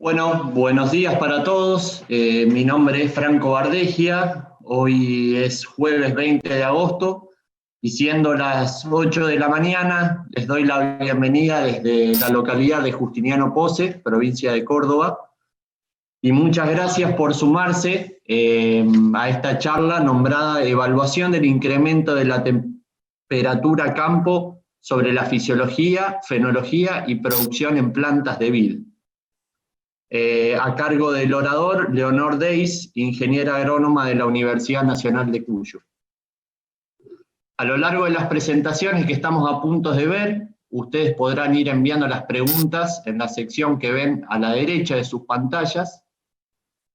Bueno, buenos días para todos. Mi nombre es Franco Bardegia. Hoy es jueves 20 de agosto y siendo las 8 de la mañana, les doy la bienvenida desde la localidad de Justiniano Pose, provincia de Córdoba. Y muchas gracias por sumarse a esta charla nombrada Evaluación del incremento de la temperatura campo sobre la fisiología, fenología y producción en plantas de vid. A cargo del orador Leonor Deis, ingeniera agrónoma de la Universidad Nacional de Cuyo. A lo largo de las presentaciones que estamos a punto de ver, ustedes podrán ir enviando las preguntas en la sección que ven a la derecha de sus pantallas,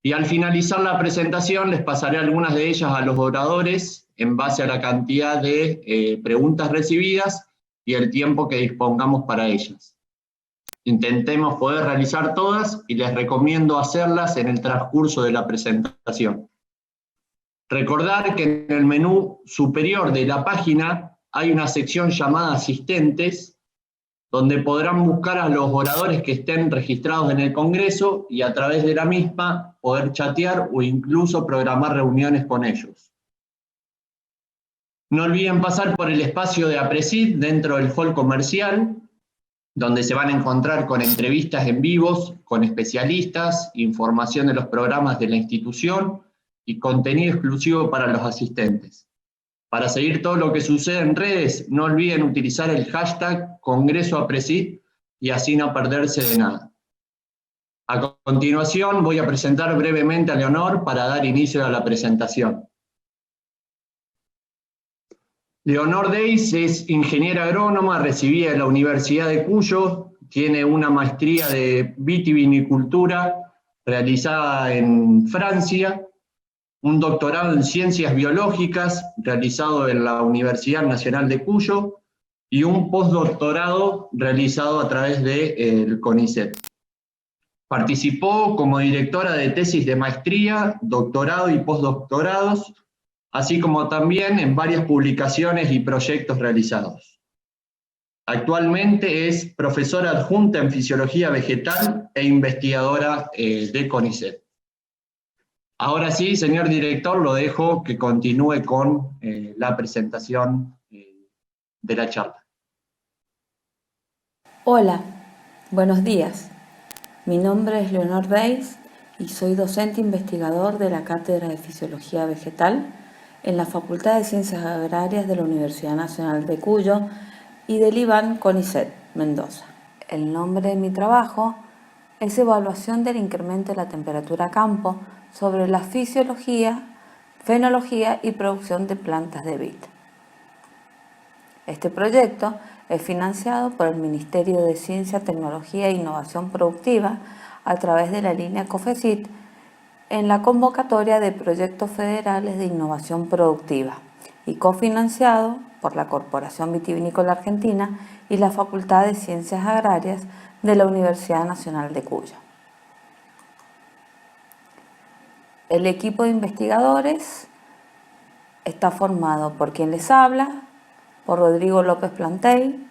y al finalizar la presentación les pasaré algunas de ellas a los oradores en base a la cantidad de preguntas recibidas y el tiempo que dispongamos para ellas. Intentemos poder realizar todas y les recomiendo hacerlas en el transcurso de la presentación. Recordar que en el menú superior de la página hay una sección llamada Asistentes, donde podrán buscar a los oradores que estén registrados en el Congreso y a través de la misma poder chatear o incluso programar reuniones con ellos. No olviden pasar por el espacio de APRESID dentro del hall comercial, donde se van a encontrar con entrevistas en vivos, con especialistas, información de los programas de la institución y contenido exclusivo para los asistentes. Para seguir todo lo que sucede en redes, no olviden utilizar el hashtag CongresoAPRESID y así no perderse de nada. A continuación voy a presentar brevemente a Leonor para dar inicio a la presentación. Leonor Deis es ingeniera agrónoma recibida de la Universidad de Cuyo, tiene una maestría de vitivinicultura realizada en Francia, un doctorado en ciencias biológicas realizado en la Universidad Nacional de Cuyo y un postdoctorado realizado a través del CONICET. Participó como directora de tesis de maestría, doctorado y postdoctorados, así como también en varias publicaciones y proyectos realizados. Actualmente es profesora adjunta en fisiología vegetal e investigadora de CONICET. Ahora sí, señor director, lo dejo que continúe con la presentación de la charla. Hola, buenos días. Mi nombre es Leonor Deis y soy docente investigador de la Cátedra de Fisiología Vegetal en la Facultad de Ciencias Agrarias de la Universidad Nacional de Cuyo y del IBAN CONICET, Mendoza. El nombre de mi trabajo es Evaluación del incremento de la temperatura campo sobre la fisiología, fenología y producción de plantas de vid. Este proyecto es financiado por el Ministerio de Ciencia, Tecnología e Innovación Productiva a través de la línea COFECIT en la convocatoria de proyectos federales de innovación productiva y cofinanciado por la Corporación Vitivinícola Argentina y la Facultad de Ciencias Agrarias de la Universidad Nacional de Cuyo. El equipo de investigadores está formado por quien les habla, por Rodrigo López Plantey,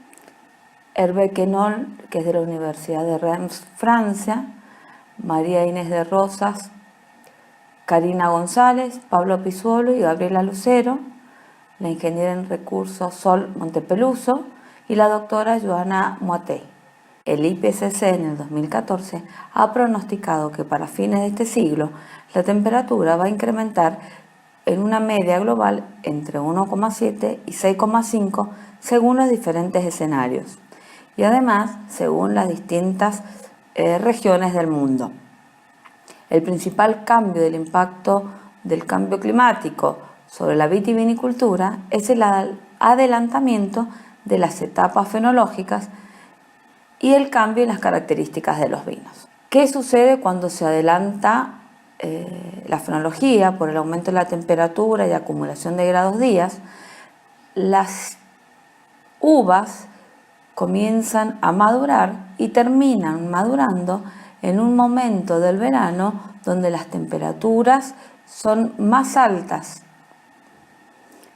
Hervé Quenol, que es de la Universidad de Reims, Francia, María Inés de Rosas, Karina González, Pablo Pisuolo y Gabriela Lucero, la ingeniera en recursos Sol Montepeluso y la doctora Joana Moatey. El IPCC en el 2014 ha pronosticado que para fines de este siglo la temperatura va a incrementar en una media global entre 1,7 y 6,5 según los diferentes escenarios y además según las distintas regiones del mundo. El principal cambio del impacto del cambio climático sobre la vitivinicultura es el adelantamiento de las etapas fenológicas y el cambio en las características de los vinos. ¿Qué sucede cuando se adelanta la fenología por el aumento de la temperatura y acumulación de grados días? Las uvas comienzan a madurar y terminan madurando en un momento del verano donde las temperaturas son más altas.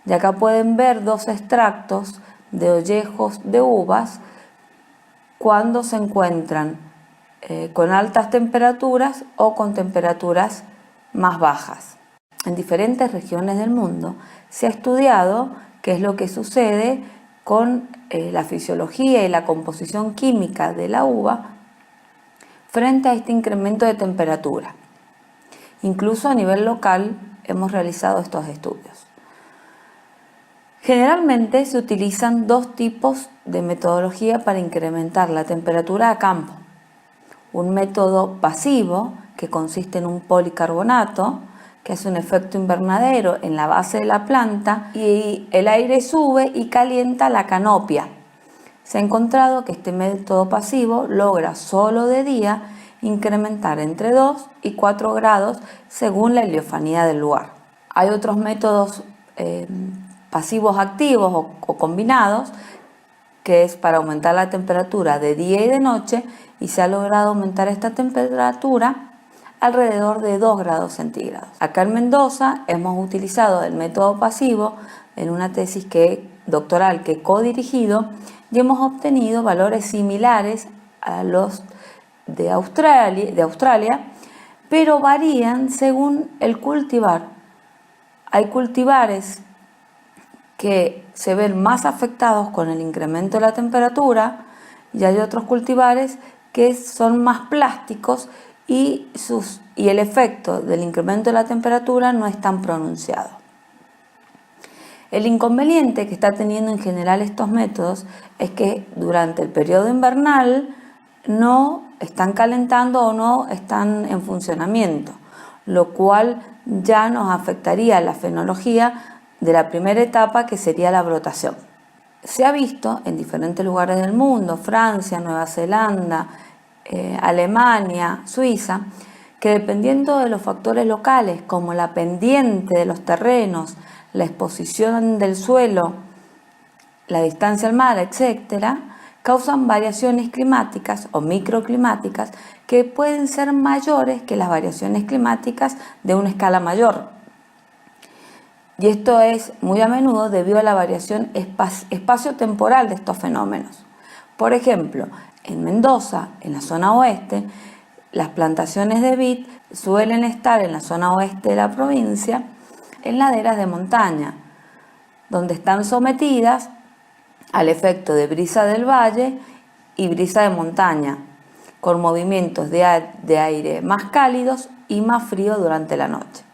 Y acá pueden ver dos extractos de ollejos de uvas cuando se encuentran con altas temperaturas o con temperaturas más bajas. En diferentes regiones del mundo se ha estudiado qué es lo que sucede con la fisiología y la composición química de la uva frente a este incremento de temperatura. Incluso a nivel local hemos realizado estos estudios. Generalmente se utilizan dos tipos de metodología para incrementar la temperatura a campo. Un método pasivo, que consiste en un policarbonato, que hace un efecto invernadero en la base de la planta y el aire sube y calienta la canopia. Se ha encontrado que este método pasivo logra solo de día incrementar entre 2 y 4 grados según la heliofanía del lugar. Hay otros métodos pasivos activos o combinados, que es para aumentar la temperatura de día y de noche, y se ha logrado aumentar esta temperatura alrededor de 2 grados centígrados. Acá en Mendoza hemos utilizado el método pasivo en una tesis doctoral que he codirigido y hemos obtenido valores similares a los de Australia, pero varían según el cultivar. Hay cultivares que se ven más afectados con el incremento de la temperatura y hay otros cultivares que son más plásticos y el efecto del incremento de la temperatura no es tan pronunciado. El inconveniente que está teniendo en general estos métodos es que durante el periodo invernal no están calentando o no están en funcionamiento, lo cual ya nos afectaría la fenología de la primera etapa, que sería la brotación. Se ha visto en diferentes lugares del mundo, Francia, Nueva Zelanda, Alemania, Suiza, que dependiendo de los factores locales como la pendiente de los terrenos, la exposición del suelo, la distancia al mar, etc., causan variaciones climáticas o microclimáticas que pueden ser mayores que las variaciones climáticas de una escala mayor. Y esto es muy a menudo debido a la variación espacio-temporal de estos fenómenos. Por ejemplo, en Mendoza, en la zona oeste, las plantaciones de vid suelen estar en la zona oeste de la provincia, en laderas de montaña, donde están sometidas al efecto de brisa del valle y brisa de montaña, con movimientos de aire más cálidos y más fríos durante la noche.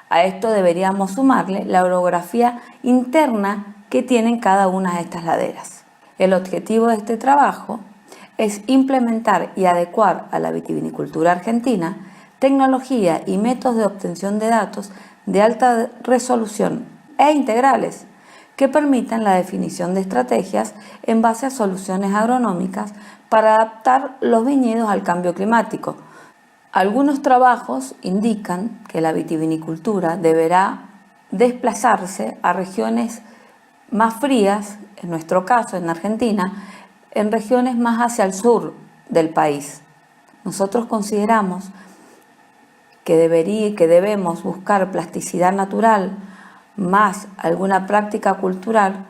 A esto deberíamos sumarle la orografía interna que tienen cada una de estas laderas. El objetivo de este trabajo es implementar y adecuar a la vitivinicultura argentina tecnología y métodos de obtención de datos de alta resolución e integrales que permitan la definición de estrategias en base a soluciones agronómicas para adaptar los viñedos al cambio climático. Algunos trabajos indican que la vitivinicultura deberá desplazarse a regiones más frías, en nuestro caso en Argentina, en regiones más hacia el sur del país. Nosotros consideramos que debemos buscar plasticidad natural más alguna práctica cultural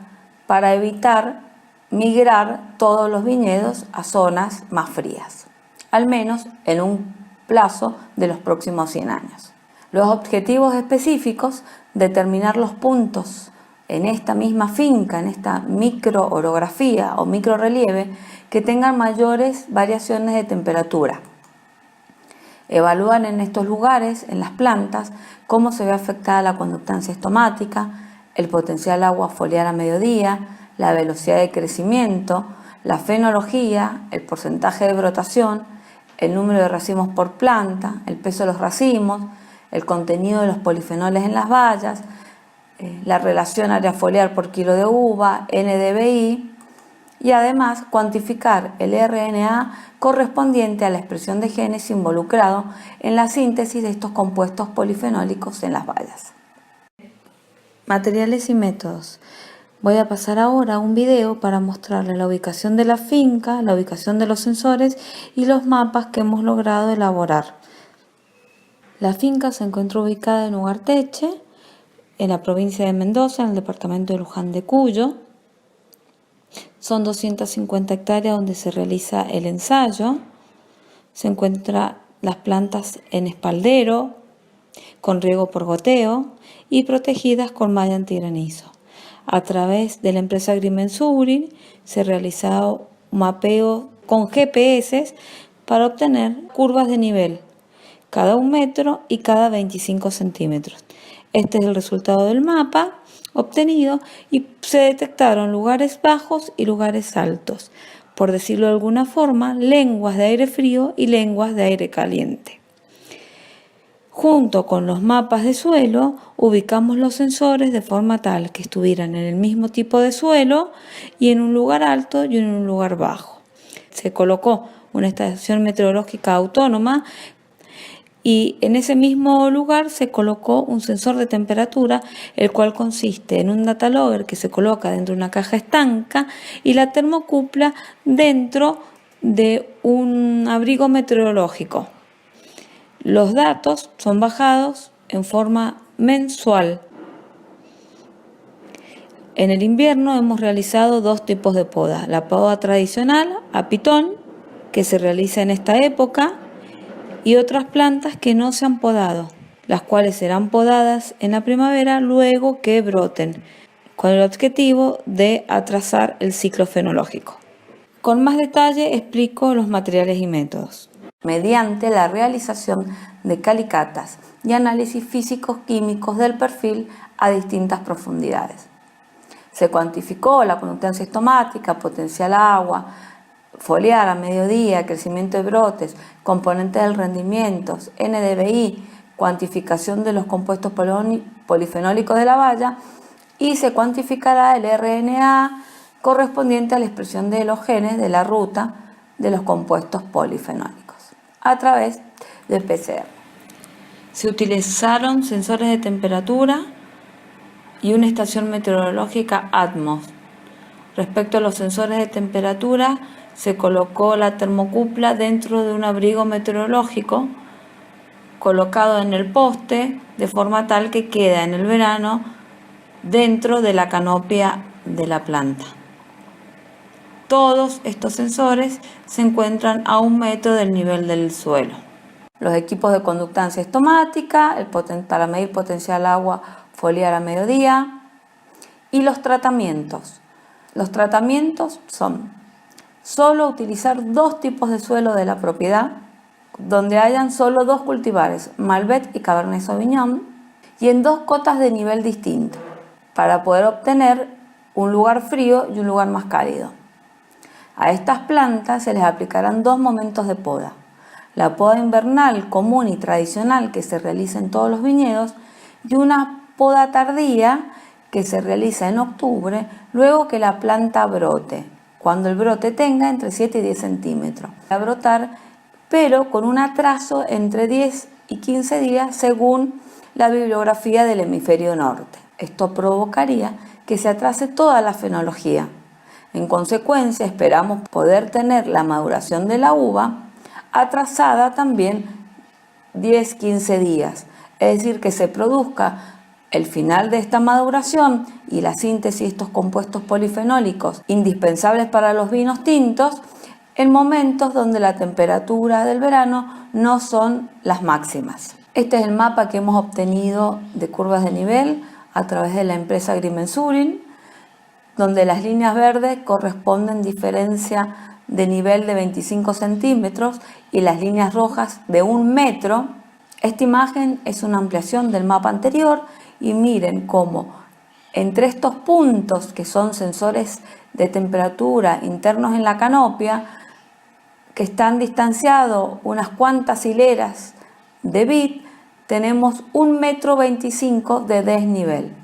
para evitar migrar todos los viñedos a zonas más frías, al menos en un plazo de los próximos 100 años. Los objetivos específicos, determinar los puntos en esta misma finca, en esta microorografía o microrelieve que tengan mayores variaciones de temperatura. Evalúan en estos lugares, en las plantas, cómo se ve afectada la conductancia estomática, el potencial agua foliar a mediodía, la velocidad de crecimiento, la fenología, el porcentaje de brotación, el número de racimos por planta, el peso de los racimos, el contenido de los polifenoles en las bayas, la relación área foliar por kilo de uva, NDVI, y además cuantificar el RNA correspondiente a la expresión de genes involucrado en la síntesis de estos compuestos polifenólicos en las bayas. Materiales y métodos. Voy a pasar ahora a un video para mostrarles la ubicación de la finca, la ubicación de los sensores y los mapas que hemos logrado elaborar. La finca se encuentra ubicada en Ugarteche, en la provincia de Mendoza, en el departamento de Luján de Cuyo. Son 250 hectáreas donde se realiza el ensayo. se encuentran las plantas en espaldero, con riego por goteo y protegidas con malla antigranizo. A través de la empresa Agrimensurin se ha realizado mapeo con GPS para obtener curvas de nivel cada 1 metro y cada 25 centímetros. Este es el resultado del mapa obtenido y se detectaron lugares bajos y lugares altos, por decirlo de alguna forma, lenguas de aire frío y lenguas de aire caliente. Junto con los mapas de suelo, ubicamos los sensores de forma tal que estuvieran en el mismo tipo de suelo y en un lugar alto y en un lugar bajo. Se colocó una estación meteorológica autónoma y en ese mismo lugar se colocó un sensor de temperatura, el cual consiste en un data logger que se coloca dentro de una caja estanca y la termocupla dentro de un abrigo meteorológico. Los datos son bajados en forma mensual. En el invierno hemos realizado 2 tipos de poda. La poda tradicional, a pitón, que se realiza en esta época, y otras plantas que no se han podado, las cuales serán podadas en la primavera luego que broten, con el objetivo de atrasar el ciclo fenológico. Con más detalle explico los materiales y métodos. Mediante la realización de calicatas y análisis físicos químicos del perfil a distintas profundidades. Se cuantificó la conductancia estomática, potencial agua, foliar a mediodía, crecimiento de brotes, componentes del rendimiento, NDVI, cuantificación de los compuestos polifenólicos de la valla y se cuantificará el RNA correspondiente a la expresión de los genes de la ruta de los compuestos polifenólicos a través del PCR. Se utilizaron sensores de temperatura y una estación meteorológica Atmos. Respecto a los sensores de temperatura, se colocó la termocupla dentro de un abrigo meteorológico colocado en el poste de forma tal que queda en el verano dentro de la canopia de la planta. Todos estos sensores se encuentran a 1 metro del nivel del suelo. Los equipos de conductancia estomática, para medir potencial agua, foliar a mediodía, y los tratamientos. Los tratamientos son solo utilizar 2 tipos de suelo de la propiedad, donde hayan solo 2 cultivares, Malbec y Cabernet Sauvignon, y en 2 cotas de nivel distinto, para poder obtener un lugar frío y un lugar más cálido. A estas plantas se les aplicarán 2 momentos de poda. La poda invernal común y tradicional que se realiza en todos los viñedos y una poda tardía que se realiza en octubre luego que la planta brote, cuando el brote tenga entre 7 y 10 centímetros. Va a brotar, pero con un atraso entre 10 y 15 días según la bibliografía del hemisferio norte. Esto provocaría que se atrase toda la fenología. En consecuencia, esperamos poder tener la maduración de la uva atrasada también 10-15 días. Es decir, que se produzca el final de esta maduración y la síntesis de estos compuestos polifenólicos indispensables para los vinos tintos en momentos donde la temperatura del verano no son las máximas. Este es el mapa que hemos obtenido de curvas de nivel a través de la empresa Agrimensurin, donde las líneas verdes corresponden diferencia de nivel de 25 centímetros y las líneas rojas de 1 metro. Esta imagen es una ampliación del mapa anterior y miren cómo entre estos puntos, que son sensores de temperatura internos en la canopia, que están distanciados unas cuantas hileras de vid, tenemos 1,25 m de desnivel.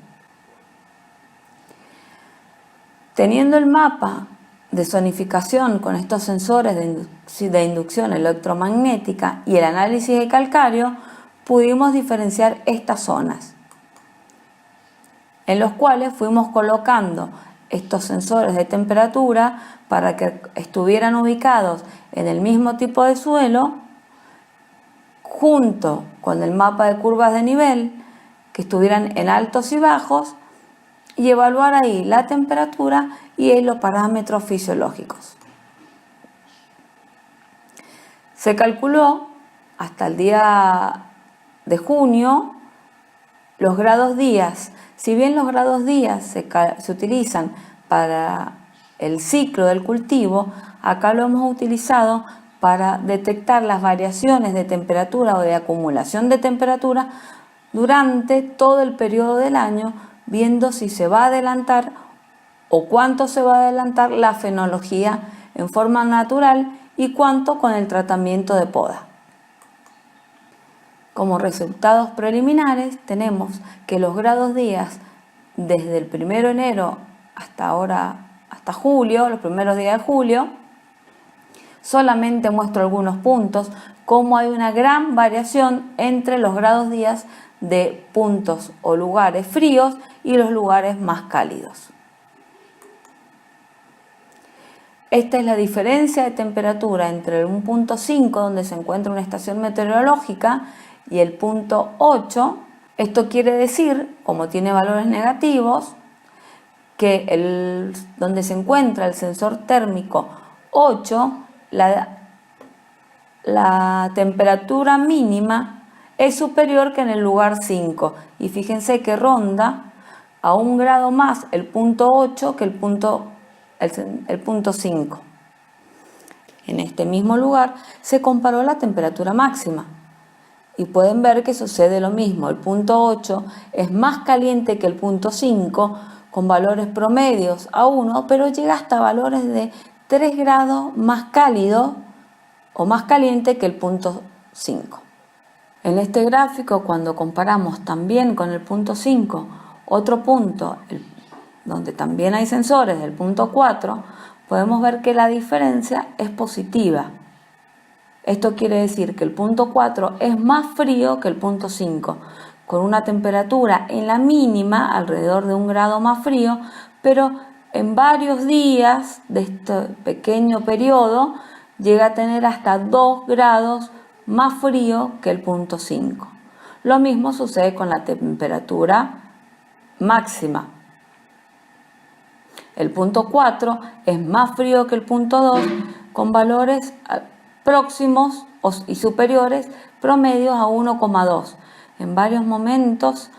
Teniendo el mapa de zonificación con estos sensores de inducción electromagnética y el análisis de calcáreo, pudimos diferenciar estas zonas, en los cuales fuimos colocando estos sensores de temperatura para que estuvieran ubicados en el mismo tipo de suelo, junto con el mapa de curvas de nivel, que estuvieran en altos y bajos, y evaluar ahí la temperatura y los parámetros fisiológicos. Se calculó hasta el día de junio los grados días. Si bien los grados días se utilizan para el ciclo del cultivo, acá lo hemos utilizado para detectar las variaciones de temperatura o de acumulación de temperatura durante todo el periodo del año, viendo si se va a adelantar o cuánto se va a adelantar la fenología en forma natural y cuánto con el tratamiento de poda. Como resultados preliminares tenemos que los grados días desde el 1 de enero hasta ahora, hasta julio, los primeros días de julio, solamente muestro algunos puntos, como hay una gran variación entre los grados días de puntos o lugares fríos y los lugares más cálidos. Esta es la diferencia de temperatura entre un punto 5, donde se encuentra una estación meteorológica, y el punto 8. Esto quiere decir, como tiene valores negativos, que donde se encuentra el sensor térmico 8, la temperatura mínima es superior que en el lugar 5. Y fíjense que ronda a 1 grado más el punto 8 que el punto 5. En este mismo lugar se comparó la temperatura máxima. Y pueden ver que sucede lo mismo. El punto 8 es más caliente que el punto 5, con valores promedios a 1, pero llega hasta valores de 3 grados más cálido o más caliente que el punto 5. En este gráfico, cuando comparamos también con el punto 5, otro punto donde también hay sensores del punto 4, podemos ver que la diferencia es positiva. Esto quiere decir que el punto 4 es más frío que el punto 5, con una temperatura en la mínima alrededor de 1 grado más frío, pero en varios días de este pequeño periodo llega a tener hasta 2 grados más frío que el punto 5. Lo mismo sucede con la temperatura máxima. El punto 4 es más frío que el punto 2, con valores próximos y superiores promedios a 1,2. En varios momentos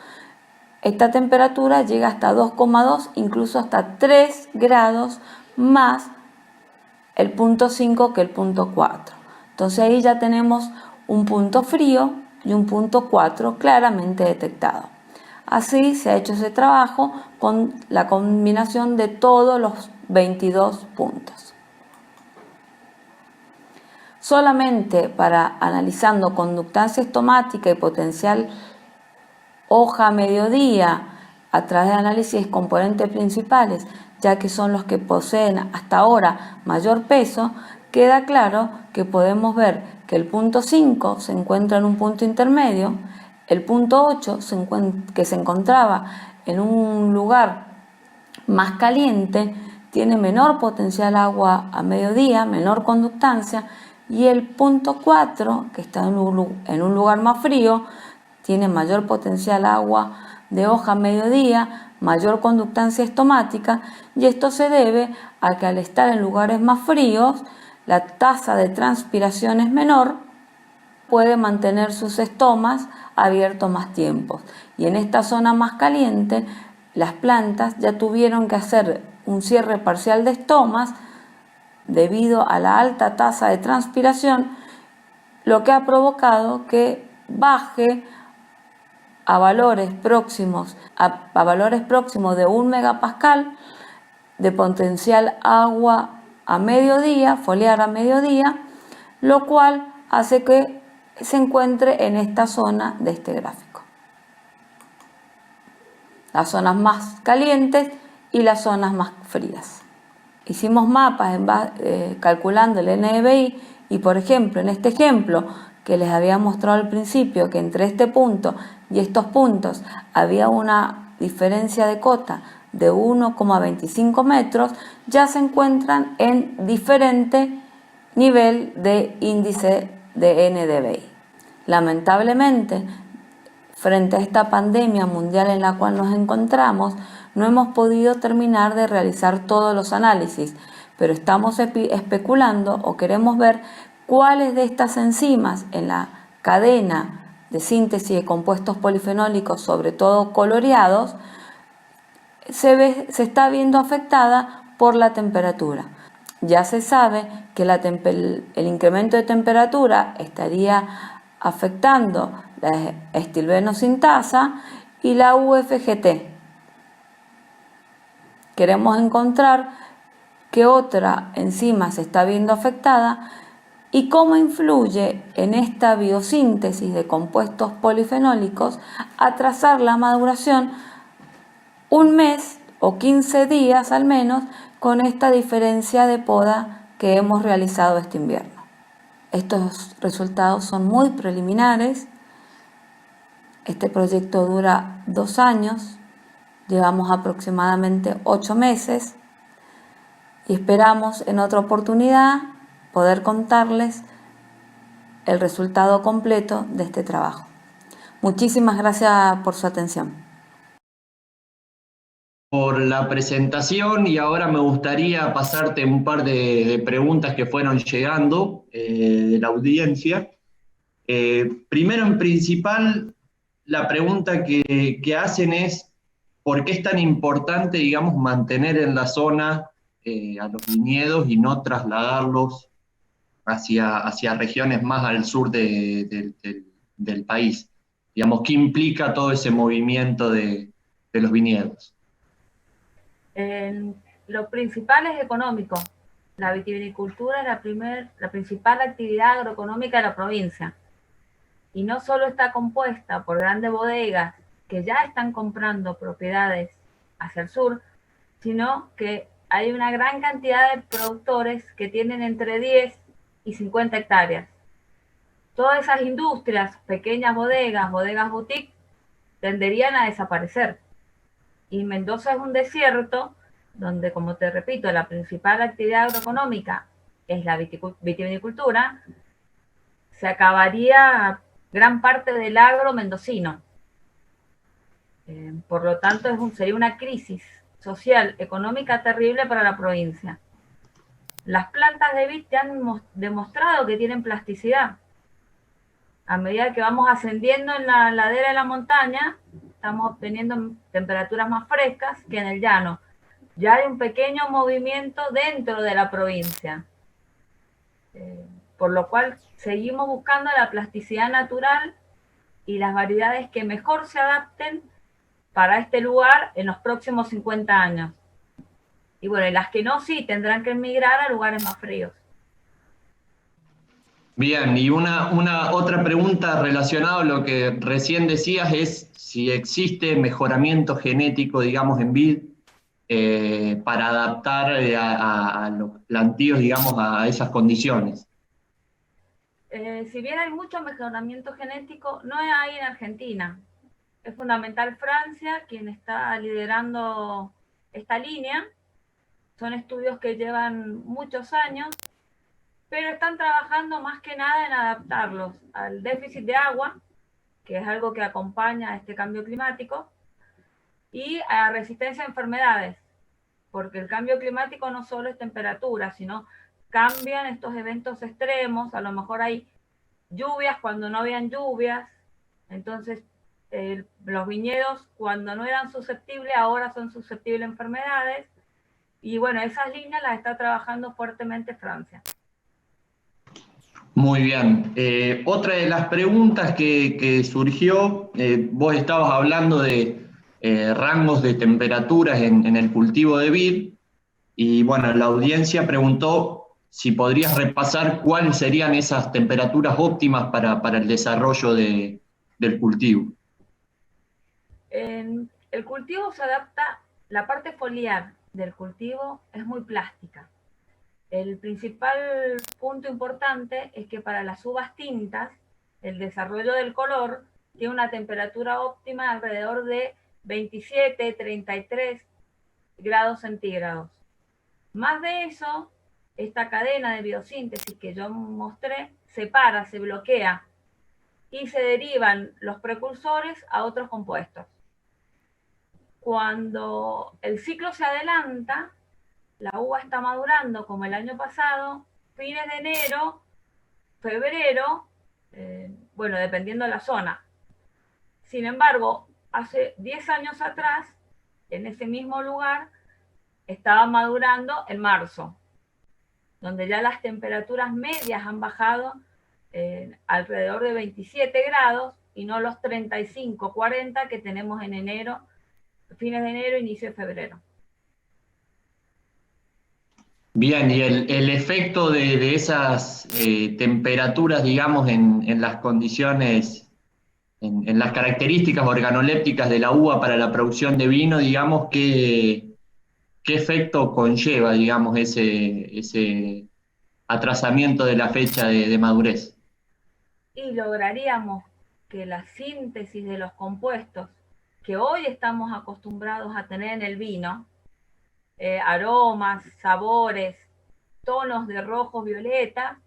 esta temperatura llega hasta 2,2, incluso hasta 3 grados más el punto 5 que el punto 4. Entonces ahí ya tenemos un punto frío y un punto 4 claramente detectado. Así se ha hecho ese trabajo con la combinación de todos los 22 puntos. Solamente para analizando conductancia estomática y potencial hoja a mediodía a través de análisis de componentes principales, ya que son los que poseen hasta ahora mayor peso, queda claro que podemos ver que el punto 5 se encuentra en un punto intermedio, el punto 8 que se encontraba en un lugar más caliente, tiene menor potencial agua a mediodía, menor conductancia, y el punto 4, que está en un lugar más frío, tiene mayor potencial agua de hoja a mediodía, mayor conductancia estomática, y esto se debe a que al estar en lugares más fríos, la tasa de transpiración es menor, puede mantener sus estomas abiertos más tiempo. Y en esta zona más caliente, las plantas ya tuvieron que hacer un cierre parcial de estomas debido a la alta tasa de transpiración, lo que ha provocado que baje a valores próximos de 1 megapascal de potencial agua a mediodía, foliar a mediodía, lo cual hace que se encuentre en esta zona de este gráfico. Las zonas más calientes y las zonas más frías. Hicimos mapas calculando el NDVI y, por ejemplo, en este ejemplo que les había mostrado al principio, que entre este punto y estos puntos había una diferencia de cota de 1,25 metros, ya se encuentran en diferente nivel de índice de NDVI. Lamentablemente, frente a esta pandemia mundial en la cual nos encontramos, no hemos podido terminar de realizar todos los análisis, pero estamos especulando o queremos ver cuáles de estas enzimas en la cadena de síntesis de compuestos polifenólicos, sobre todo coloreados, se está viendo afectada por la temperatura. Ya se sabe que el incremento de temperatura estaría afectando la estilbenosintasa y la UFGT. Queremos encontrar qué otra enzima se está viendo afectada y cómo influye en esta biosíntesis de compuestos polifenólicos atrasar la maduración un mes o 15 días al menos con esta diferencia de poda que hemos realizado este invierno. Estos resultados son muy preliminares. Este proyecto dura 2 años, llevamos aproximadamente 8 meses y esperamos en otra oportunidad poder contarles el resultado completo de este trabajo. Muchísimas gracias por su atención. Por la presentación, y ahora me gustaría pasarte un par de preguntas que fueron llegando de la audiencia. Primero, en principal, la pregunta que hacen es ¿por qué es tan importante, digamos, mantener en la zona a los viñedos y no trasladarlos hacia regiones más al sur del país? Digamos, ¿qué implica todo ese movimiento de los viñedos? Lo principal es económico. La vitivinicultura es la principal actividad agroeconómica de la provincia. Y no solo está compuesta por grandes bodegas que ya están comprando propiedades hacia el sur, sino que hay una gran cantidad de productores que tienen entre 10 y 50 hectáreas. Todas esas industrias, pequeñas bodegas boutique, tenderían a desaparecer. Y Mendoza es un desierto donde, como te repito, la principal actividad agroeconómica es la vitivinicultura. Se acabaría gran parte del agro mendocino. Por lo tanto, sería una crisis social, económica terrible para la provincia. Las plantas de vid han demostrado que tienen plasticidad. A medida que vamos ascendiendo en la ladera de la montaña, estamos obteniendo temperaturas más frescas que en el llano. Ya hay un pequeño movimiento dentro de la provincia, por lo cual seguimos buscando la plasticidad natural y las variedades que mejor se adapten para este lugar en los próximos 50 años. Y bueno, y las que no, sí, tendrán que emigrar a lugares más fríos. Bien, y una otra pregunta relacionada a lo que recién decías es si existe mejoramiento genético, digamos, en vid para adaptar a los plantíos, digamos, a esas condiciones. Si bien hay mucho mejoramiento genético, no hay en Argentina. Es fundamental Francia, quien está liderando esta línea. Son estudios que llevan muchos años, pero están trabajando más que nada en adaptarlos al déficit de agua, que es algo que acompaña a este cambio climático, y a resistencia a enfermedades, porque el cambio climático no solo es temperatura, sino cambian estos eventos extremos. A lo mejor hay lluvias cuando no habían lluvias, entonces los viñedos cuando no eran susceptibles ahora son susceptibles a enfermedades, y bueno, esas líneas las está trabajando fuertemente Francia. Muy bien. Otra de las preguntas que surgió, vos estabas hablando de rangos de temperaturas en el cultivo de vid, y bueno, la audiencia preguntó si podrías repasar cuáles serían esas temperaturas óptimas para el desarrollo del cultivo. El cultivo se adapta, la parte foliar del cultivo es muy plástica. El principal punto importante es que para las uvas tintas, el desarrollo del color tiene una temperatura óptima alrededor de 27, 33 grados centígrados. Más de eso, esta cadena de biosíntesis que yo mostré se para, se bloquea y se derivan los precursores a otros compuestos. Cuando el ciclo se adelanta, la uva está madurando como el año pasado, fines de enero febrero, bueno, dependiendo de la zona. Sin embargo, hace 10 años atrás, en ese mismo lugar, estaba madurando en marzo, donde ya las temperaturas medias han bajado alrededor de 27 grados y no los 35, 40 que tenemos en enero, fines de enero, inicio de febrero. Bien, y el efecto de esas temperaturas, digamos, en las condiciones, en las características organolépticas de la uva para la producción de vino, digamos, ¿qué efecto conlleva, digamos, ese atrasamiento de la fecha de madurez? Y lograríamos que la síntesis de los compuestos que hoy estamos acostumbrados a tener en el vino, aromas, sabores, tonos de rojos, violeta,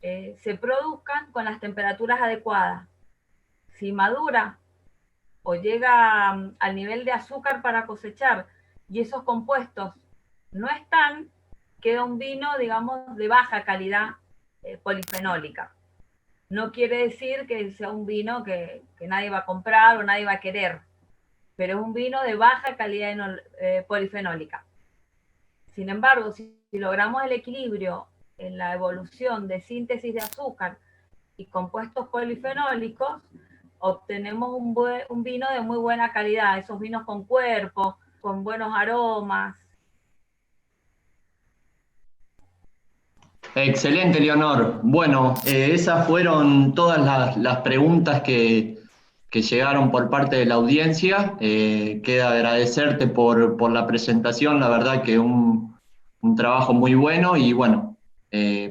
se produzcan con las temperaturas adecuadas. Si madura o llega al nivel de azúcar para cosechar y esos compuestos no están, queda un vino, digamos, de baja calidad polifenólica. No quiere decir que sea un vino que nadie va a comprar o nadie va a querer, pero es un vino de baja calidad polifenólica. Sin embargo, si logramos el equilibrio en la evolución de síntesis de azúcar y compuestos polifenólicos, obtenemos un vino de muy buena calidad, esos vinos con cuerpo, con buenos aromas. Excelente, Leonor. Bueno, esas fueron todas las preguntas que llegaron por parte de la audiencia. Queda agradecerte por la presentación, la verdad que un trabajo muy bueno y bueno,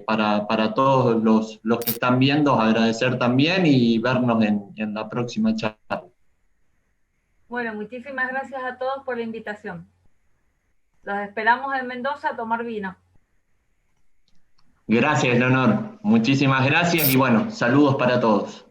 para todos los que están viendo, agradecer también y vernos en la próxima charla. Bueno, muchísimas gracias a todos por la invitación. Los esperamos en Mendoza a tomar vino. Gracias, Leonor. Muchísimas gracias y bueno, saludos para todos.